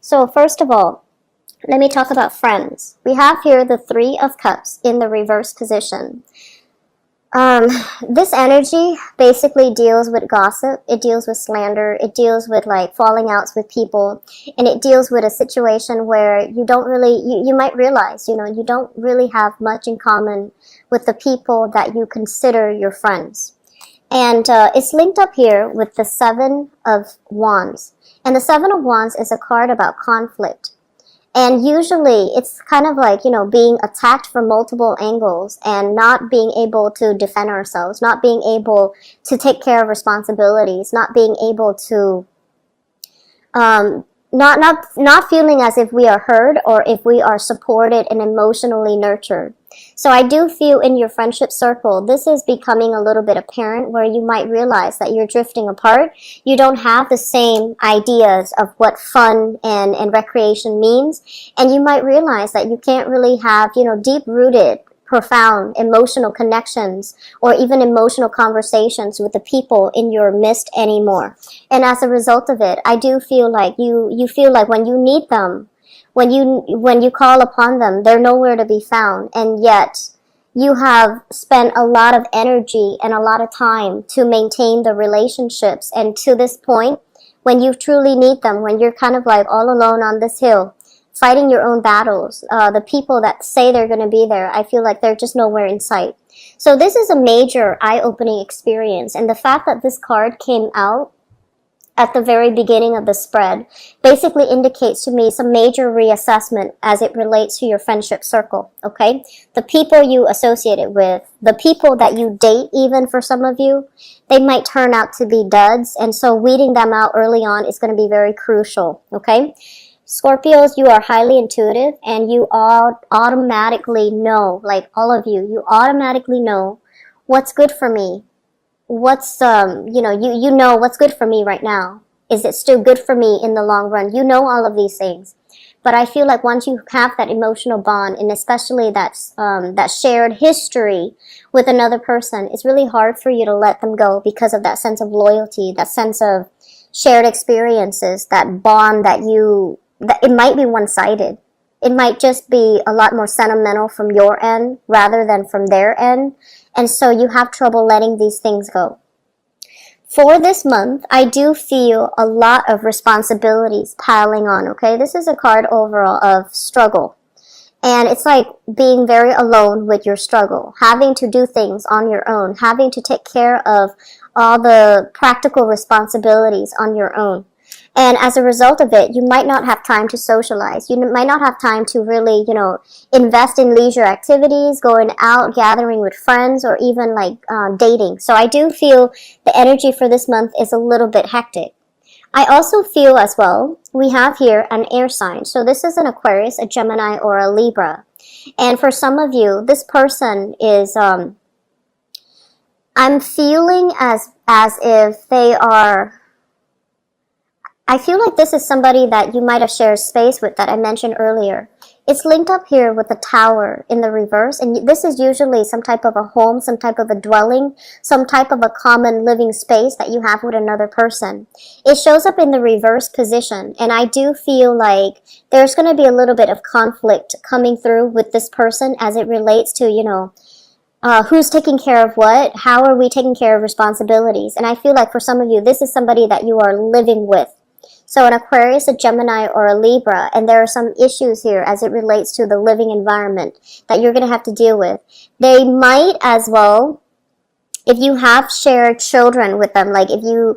So first of all, let me talk about friends. We have here the Three of Cups in the reverse position. This energy basically deals with gossip, it deals with slander, it deals with like falling outs with people, and it deals with a situation where you don't really, you might realize, you don't really have much in common with the people that you consider your friends. And it's linked up here with the Seven of Wands. And the Seven of Wands is a card about conflict. And usually it's kind of like, being attacked from multiple angles and not being able to defend ourselves, not being able to take care of responsibilities, not being able to, not feeling as if we are heard or if we are supported and emotionally nurtured. So I do feel in your friendship circle, this is becoming a little bit apparent where you might realize that you're drifting apart. You don't have the same ideas of what fun and recreation means. And you might realize that you can't really have, deep-rooted, profound emotional connections or even emotional conversations with the people in your midst anymore. And as a result of it, I do feel like you feel like when you need them, when you call upon them, they're nowhere to be found, and yet you have spent a lot of energy and a lot of time to maintain the relationships. And to this point, when you truly need them, when you're kind of like all alone on this hill, fighting your own battles, the people that say they're going to be there, I feel like they're just nowhere in sight. So this is a major eye-opening experience, and the fact that this card came out at the very beginning of the spread basically indicates to me some major reassessment as it relates to your friendship circle, okay? The people you associate it with, the people that you date even for some of you, they might turn out to be duds, and so weeding them out early on is going to be very crucial, okay? Scorpios, you are highly intuitive and you all automatically know, like all of you automatically know what's good for me. What's you know what's good for me right now. Is it still good for me in the long run? You know all of these things. But I feel like once you have that emotional bond, and especially that shared history with another person, it's really hard for you to let them go because of that sense of loyalty, that sense of shared experiences, that bond that it might be one-sided. It might just be a lot more sentimental from your end rather than from their end. And so you have trouble letting these things go. For this month, I do feel a lot of responsibilities piling on, okay? This is a card overall of struggle. And it's like being very alone with your struggle, having to do things on your own, having to take care of all the practical responsibilities on your own. And as a result of it, you might not have time to socialize. You might not have time to really, invest in leisure activities, going out, gathering with friends, or even like dating. So I do feel the energy for this month is a little bit hectic. I also feel as well, we have here an air sign. So this is an Aquarius, a Gemini, or a Libra. And for some of you, this person is, I'm feeling as if they are, I feel like this is somebody that you might have shared space with that I mentioned earlier. It's linked up here with the Tower in the reverse, and this is usually some type of a home, some type of a dwelling, some type of a common living space that you have with another person. It shows up in the reverse position, and I do feel like there's going to be a little bit of conflict coming through with this person as it relates to, who's taking care of what, how are we taking care of responsibilities. And I feel like for some of you, this is somebody that you are living with. So an Aquarius, a Gemini, or a Libra, and there are some issues here as it relates to the living environment that you're going to have to deal with. They might as well, if you have shared children with them, like if you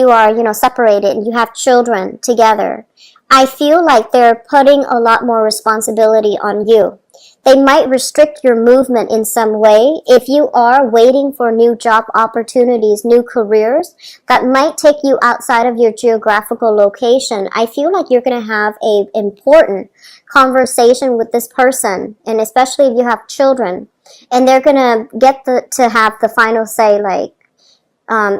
are, separated and you have children together, I feel like they're putting a lot more responsibility on you. They might restrict your movement in some way. If you are waiting for new job opportunities, new careers, that might take you outside of your geographical location. I feel like you're going to have an important conversation with this person, and especially if you have children, and they're going to get to have the final say, like,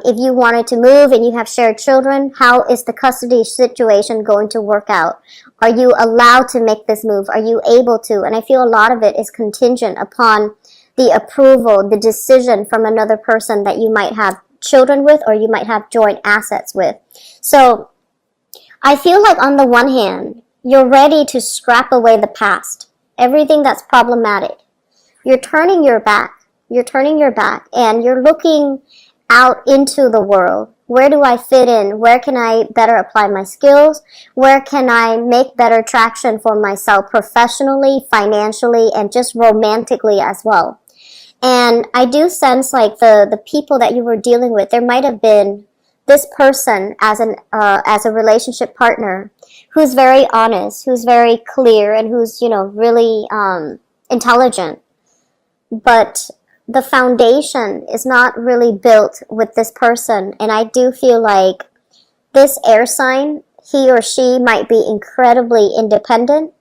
if you wanted to move and you have shared children, how is the custody situation going to work out? Are you allowed to make this move? Are you able to? And I feel a lot of it is contingent upon the approval, the decision from another person that you might have children with or you might have joint assets with. So I feel like on the one hand, you're ready to scrap away the past, everything that's problematic. You're turning your back. You're turning your back and you're looking out into the world. Where do I fit in? Where can I better apply my skills? Where can I make better traction for myself professionally, financially, and just romantically as well? And I do sense like the people that you were dealing with, there might have been this person as a relationship partner who's very honest, who's very clear, and who's, you know, really intelligent. But the foundation is not really built with this person. And I do feel like this air sign, he or she might be incredibly independent.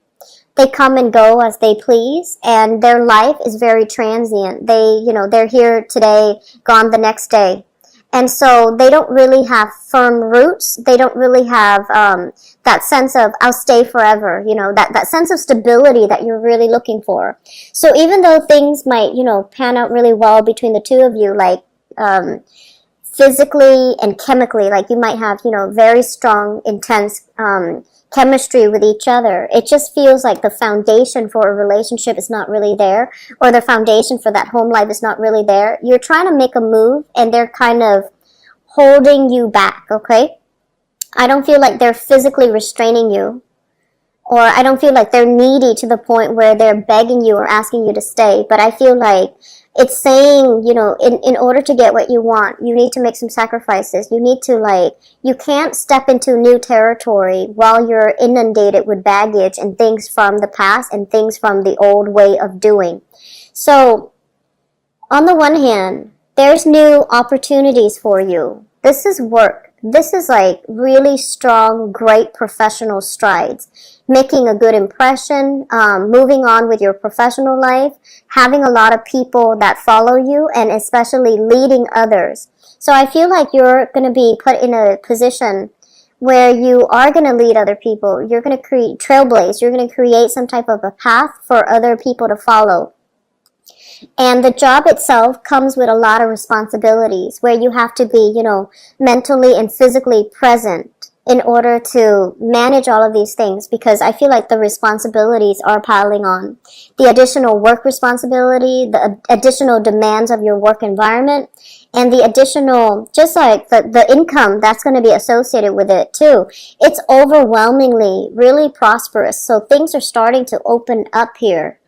They come and go as they please, and their life is very transient. They, you know, they're here today, gone the next day. And so they don't really have firm roots. They don't really have that sense of, I'll stay forever, you know, that sense of stability that you're really looking for. So even though things might, you know, pan out really well between the two of you, like physically and chemically, like you might have, you know, very strong, intense chemistry with each other. It just feels like the foundation for a relationship is not really there, or the foundation for that home life is not really there. You're trying to make a move and they're kind of holding you back, okay? I don't feel like they're physically restraining you, or I don't feel like they're needy to the point where they're begging you or asking you to stay, but I feel like it's saying, you know, in order to get what you want, you need to make some sacrifices. You need to, like, you can't step into new territory while you're inundated with baggage and things from the past and things from the old way of doing. So, on the one hand, there's new opportunities for you. This is work. This is like really strong, great professional strides. Making a good impression, moving on with your professional life, having a lot of people that follow you, and especially leading others. So I feel like you're going to be put in a position where you are going to lead other people. You're going to create trailblaze. You're going to create some type of a path for other people to follow. And the job itself comes with a lot of responsibilities where you have to be, you know, mentally and physically present in order to manage all of these things, because I feel like the responsibilities are piling on. The additional work responsibility, the additional demands of your work environment, and the additional, just like the income that's going to be associated with it too. It's overwhelmingly really prosperous. So things are starting to open up here.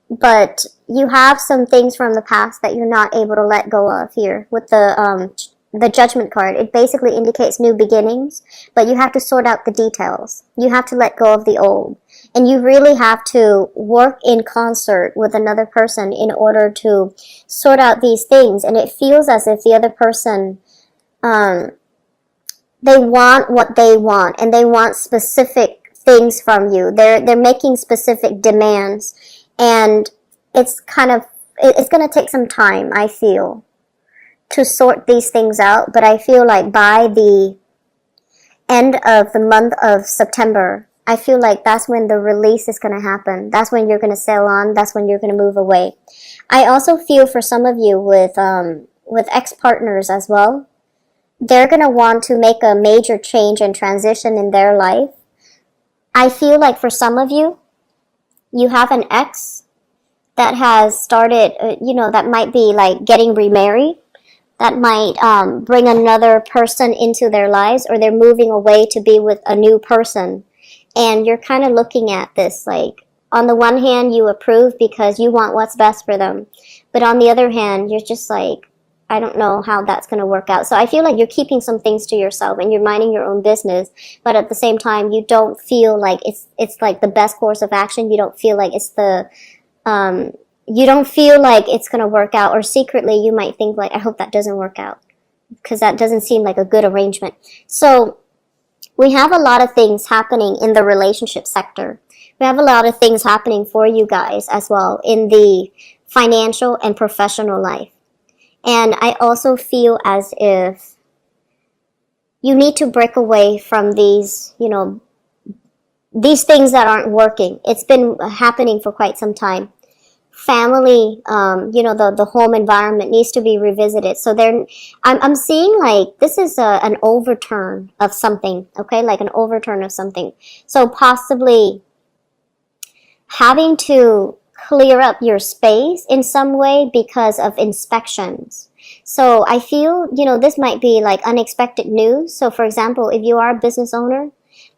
But you have some things from the past that you're not able to let go of here with the Judgment card. It basically indicates new beginnings, but you have to sort out the details. You have to let go of the old. And you really have to work in concert with another person in order to sort out these things. And it feels as if the other person, they want what they want, and they want specific things from you. They're making specific demands, and it's going to take some time, I feel, to sort these things out. But I feel like by the end of the month of September, I feel like that's when the release is going to happen. That's when you're going to sail on. That's when you're going to move away. I also feel for some of you with ex-partners as well, they're going to want to make a major change and transition in their life. I feel like for some of you, you have an ex that has started, that might be like getting remarried, that might bring another person into their lives, or they're moving away to be with a new person. And you're kind of looking at this like, on the one hand, you approve because you want what's best for them. But on the other hand, you're just like, I don't know how that's going to work out. So I feel like you're keeping some things to yourself and you're minding your own business. But at the same time, you don't feel like it's like the best course of action. You don't feel like it's you don't feel like it's going to work out. Or secretly, you might think like, I hope that doesn't work out, because that doesn't seem like a good arrangement. So we have a lot of things happening in the relationship sector. We have a lot of things happening for you guys as well in the financial and professional life. And I also feel as if you need to break away from these, these things that aren't working. It's been happening for quite some time. family, the home environment needs to be revisited. So I'm seeing like this is an overturn of something, okay, like an overturn of something. So possibly having to clear up your space in some way because of inspections. So I feel, this might be like unexpected news. So for example, if you are a business owner,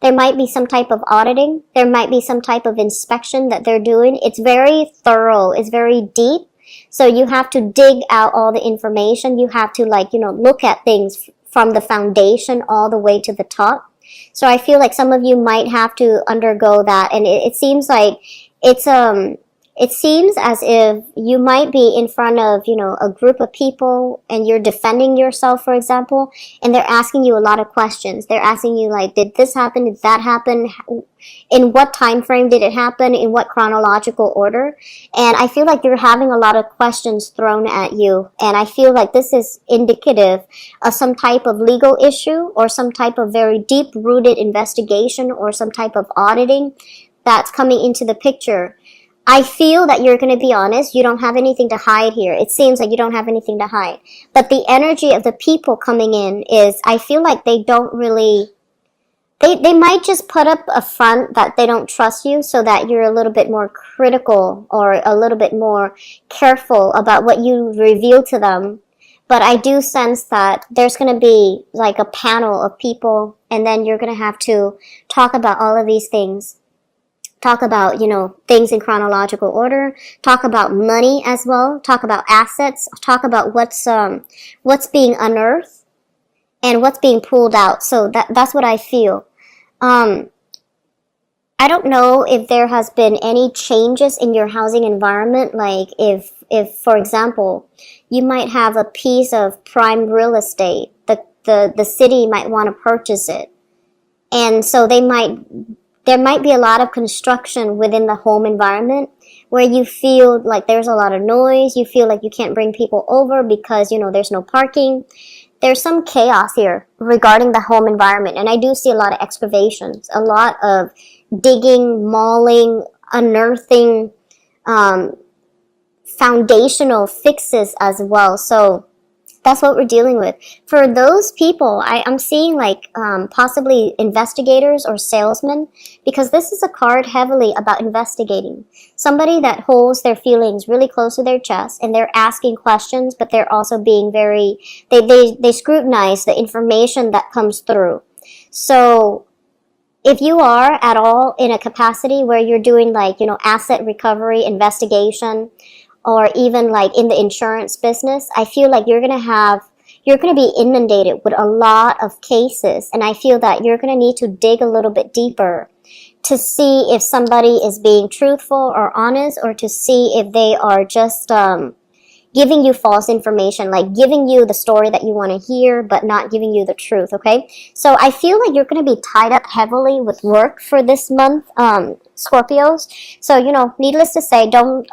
there might be some type of auditing. There might be some type of inspection that they're doing. It's very thorough. It's very deep. So you have to dig out all the information. You have to look at things from the foundation all the way to the top. So I feel like some of you might have to undergo that. And it seems like it seems as if you might be in front of, a group of people and you're defending yourself, for example, and they're asking you a lot of questions. They're asking you like, did this happen? Did that happen? In what time frame did it happen? In what chronological order? And I feel like you're having a lot of questions thrown at you. And I feel like this is indicative of some type of legal issue or some type of very deep-rooted investigation or some type of auditing that's coming into the picture. I feel that you're going to be honest. You don't have anything to hide here. It seems like you don't have anything to hide. But the energy of the people coming in is, I feel like they don't really, they might just put up a front that they don't trust you so that you're a little bit more critical or a little bit more careful about what you reveal to them. But I do sense that there's going to be like a panel of people, and then you're going to have to talk about all of these things. Talk about, things in chronological order. Talk about money as well. Talk about assets. Talk about what's being unearthed and what's being pulled out. So that's what I feel. I don't know if there has been any changes in your housing environment. Like if for example, you might have a piece of prime real estate. The city might want to purchase it. And so there might be a lot of construction within the home environment where you feel like there's a lot of noise. You feel like you can't bring people over because, there's no parking. There's some chaos here regarding the home environment. And I do see a lot of excavations, a lot of digging, mauling, unearthing, foundational fixes as well. So that's what we're dealing with. For those people, I'm seeing like possibly investigators or salesmen, because this is a card heavily about investigating. Somebody that holds their feelings really close to their chest and they're asking questions, but they're also being very, they scrutinize the information that comes through. So if you are at all in a capacity where you're doing like, asset recovery, investigation, or even like in the insurance business, I feel like you're going to be inundated with a lot of cases. And I feel that you're going to need to dig a little bit deeper to see if somebody is being truthful or honest, or to see if they are just giving you false information, like giving you the story that you want to hear, but not giving you the truth, okay? So I feel like you're going to be tied up heavily with work for this month, Scorpios. So, needless to say, don't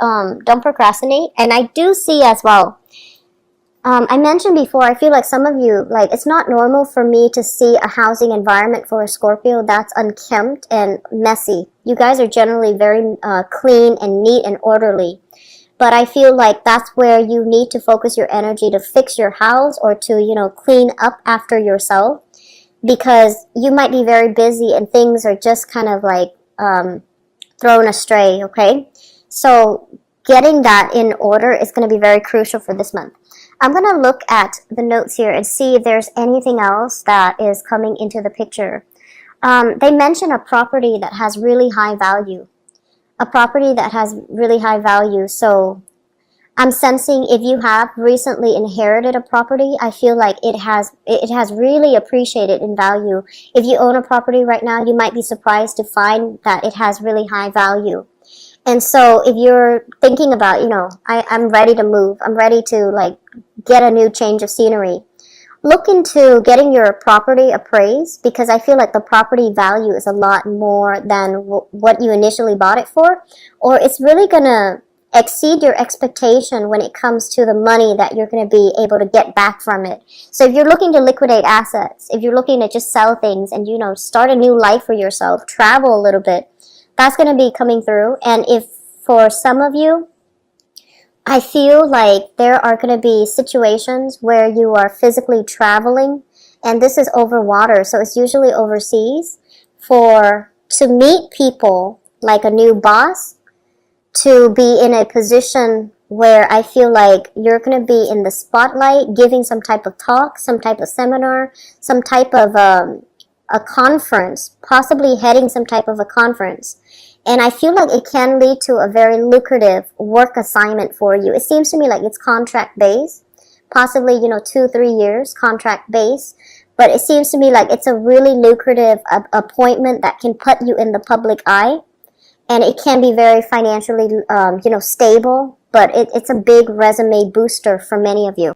procrastinate. And I do see as well, I mentioned before, I feel like some of you, like, it's not normal for me to see a housing environment for a Scorpio that's unkempt and messy. You guys are generally very clean and neat and orderly. But I feel like that's where you need to focus your energy to fix your house or to, clean up after yourself, because you might be very busy and things are just kind of like thrown astray, okay? So getting that in order is going to be very crucial for this month. I'm going to look at the notes here and see if there's anything else that is coming into the picture. They mention a property that has really high value. A property that has really high value. So I'm sensing if you have recently inherited a property, I feel like it has really appreciated in value. If you own a property right now, you might be surprised to find that it has really high value. And so if you're thinking about, I'm ready to move, I'm ready to like get a new change of scenery, look into getting your property appraised, because I feel like the property value is a lot more than what you initially bought it for, or it's really going to exceed your expectation when it comes to the money that you're going to be able to get back from it. So if you're looking to liquidate assets, if you're looking to just sell things and, start a new life for yourself, travel a little bit, that's going to be coming through. And if for some of you, I feel like there are going to be situations where you are physically traveling, and this is over water, so it's usually overseas, to meet people like a new boss, to be in a position where I feel like you're going to be in the spotlight, giving some type of talk, some type of seminar, some type of a conference, possibly heading some type of a conference. And I feel like it can lead to a very lucrative work assignment for you. It seems to me like it's contract based, possibly, 2-3 years contract based. But it seems to me like it's a really lucrative appointment that can put you in the public eye. And it can be very financially, stable. But it's a big resume booster for many of you.